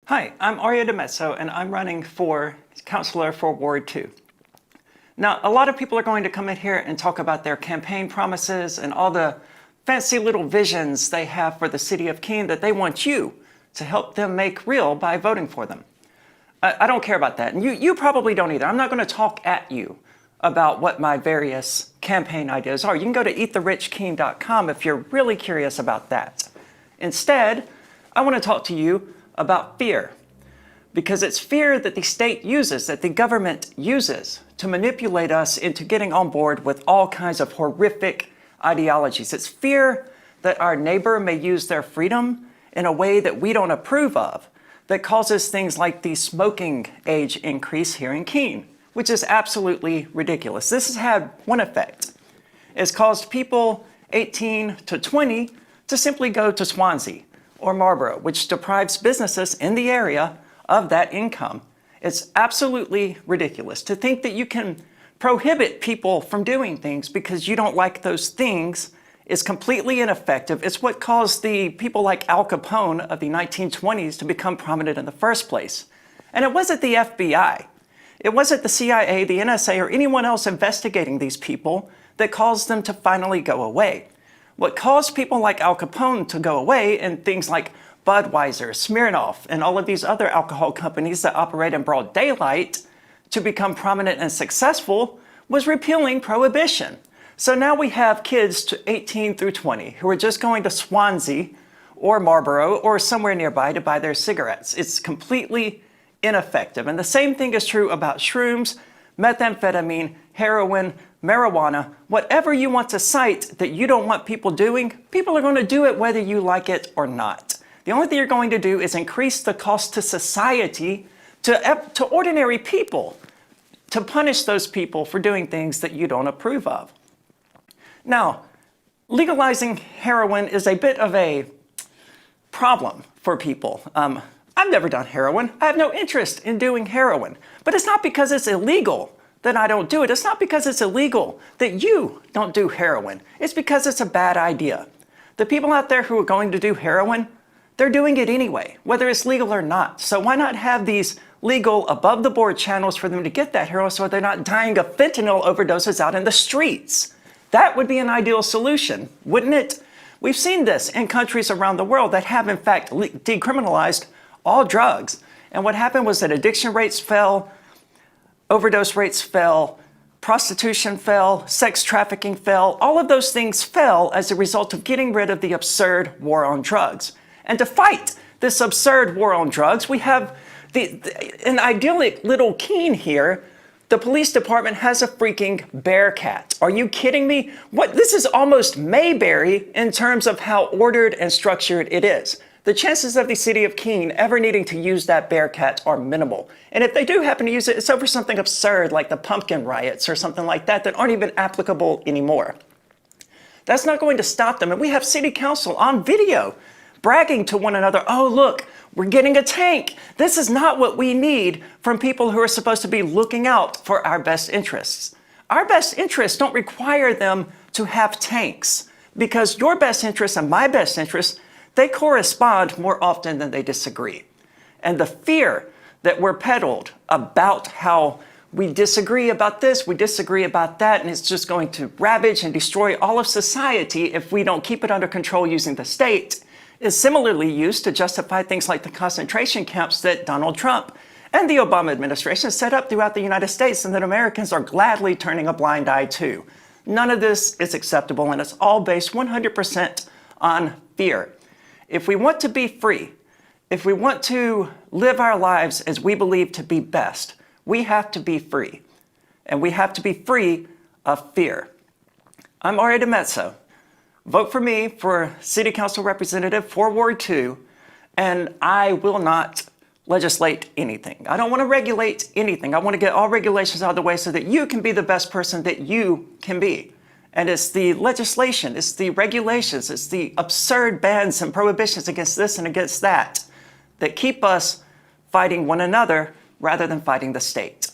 Hi, I'm Aria DiMezzo, and I'm running for councilor for Ward 2. Now, a lot of people are going to come in here and talk about their campaign promises and all the fancy little visions they have for the city of Keene that they want you to help them make real by voting for them. I don't care about that, and you probably don't either. I'm not going to talk at you about what my various campaign ideas are. You can go to eattherich.keene.com if you're really curious about that. Instead, I want to talk to you about fear, because it's fear that the state uses, that the government uses to manipulate us into getting on board with all kinds of horrific ideologies. It's fear that our neighbor may use their freedom in a way that we don't approve of, that causes things like the smoking age increase here in Keene, which is absolutely ridiculous. This has had one effect. It's caused people 18 to 20 to simply go to Swansea or Marlborough, which deprives businesses in the area of that income. It's absolutely ridiculous to think that you can prohibit people from doing things because you don't like those things is completely ineffective. It's what caused the people like Al Capone of the 1920s to become prominent in the first place. And it wasn't the FBI. It wasn't the CIA, the NSA, or anyone else investigating these people that caused them to finally go away. What caused people like Al Capone to go away, and things like Budweiser, Smirnoff, and all of these other alcohol companies that operate in broad daylight to become prominent and successful, was repealing prohibition. So now we have kids to 18 through 20 who are just going to Swansea or Marlborough or somewhere nearby to buy their cigarettes. It's completely ineffective. And the same thing is true about shrooms, methamphetamine, heroin, marijuana. Whatever you want to cite that you don't want people doing, people are going to do it whether you like it or not. The only thing you're going to do is increase the cost to society, to ordinary people, to punish those people for doing things that you don't approve of. Now, legalizing heroin is a bit of a problem for people. I've never done heroin. I have no interest in doing heroin. But it's not because it's illegal that I don't do it. It's not because it's illegal that you don't do heroin. It's because it's a bad idea. The people out there who are going to do heroin, they're doing it anyway, whether it's legal or not. So why not have these legal above-the-board channels for them to get that heroin so they're not dying of fentanyl overdoses out in the streets? That would be an ideal solution, wouldn't it? We've seen this in countries around the world that have, in fact, decriminalized all drugs. And what happened was that addiction rates fell, overdose rates fell, prostitution fell, sex trafficking fell. All of those things fell as a result of getting rid of the absurd war on drugs. And to fight this absurd war on drugs, we have an idyllic little Keene here. The police department has a freaking bearcat. Are you kidding me? This is almost Mayberry in terms of how ordered and structured it is. The chances of the city of Keene ever needing to use that bearcat are minimal. And if they do happen to use it, it's over something absurd like the pumpkin riots or something like that aren't even applicable anymore. That's not going to stop them. And we have city council on video bragging to one another, oh, look, we're getting a tank. This is not what we need from people who are supposed to be looking out for our best interests. Our best interests don't require them to have tanks, because your best interests and my best interests, they correspond more often than they disagree. And the fear that we're peddled about how we disagree about this, we disagree about that, and it's just going to ravage and destroy all of society if we don't keep it under control using the state, is similarly used to justify things like the concentration camps that Donald Trump and the Obama administration set up throughout the United States, and that Americans are gladly turning a blind eye to. None of this is acceptable, and it's all based 100% on fear. If we want to be free, if we want to live our lives as we believe to be best, we have to be free. And we have to be free of fear. I'm Aria DiMezzo. Vote for me for City Council Representative for Ward 2, and I will not legislate anything. I don't want to regulate anything. I want to get all regulations out of the way so that you can be the best person that you can be. And it's the legislation, it's the regulations, it's the absurd bans and prohibitions against this and against that that keep us fighting one another rather than fighting the state.